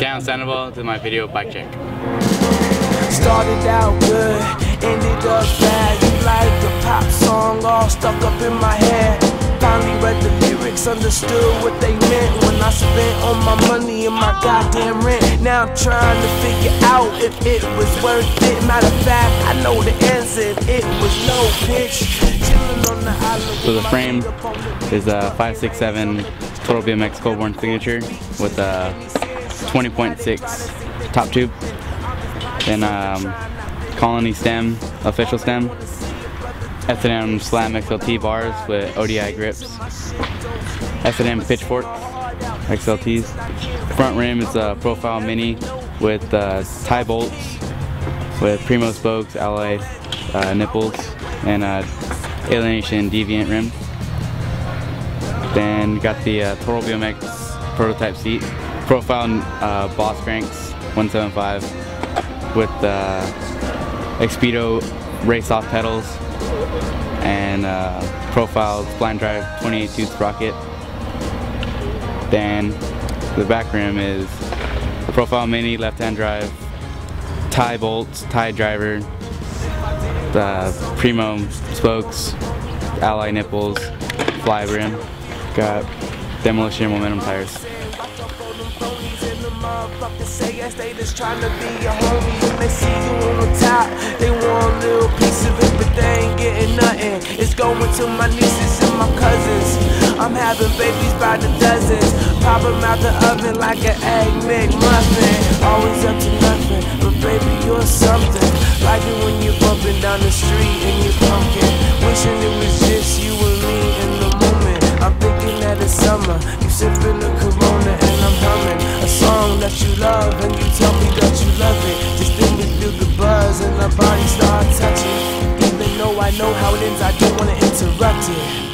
down Sandoval to my video bike check. Started out good, ended up bad. You like the pop song all stuck up in my head. Finally read the lyrics, understood what they meant when I spent all my money and my goddamn rent. Now I'm trying to figure out if it was worth it. Matter of fact, I know the answer. It was no bitch. Chilling on the island. So the frame is a 567 Total BMX Cold-Worn Signature with a 20.6 top tube. Then Colony stem, official stem. S&M Slam XLT bars with ODI grips. S&M pitchfork XLTs. Front rim is a profile mini with tie bolts with Primo spokes, alloy nipples, and alienation deviant rim. Then got the Total BMX prototype seat. Profile Boss cranks 175 with Expedo race off pedals and profile blind drive 28 tooth sprocket. Then the back rim is the profile mini left hand drive, tie bolts, tie driver, the Primo spokes, alloy nipples, fly rim. Got demolition momentum tires. Motherfuckers say yes, they just trying to be your homie. When they see you on the top, they want a little piece of it, but they ain't getting nothing. It's going to my nieces and my cousins. I'm having babies by the dozens. Pop them out the oven like an egg McMuffin. Always up to nothing, but baby, you're something. Like it when you're bumping down the street and you're pumpkin. Wishing it was just you and me in the moment. I'm thinking that it's summer. You sipping the Corona and I'm humming a song that you love, and you tell me that you love it. Just then we feel the buzz and our bodies start touching. Even though I know how it ends, I don't want to interrupt it.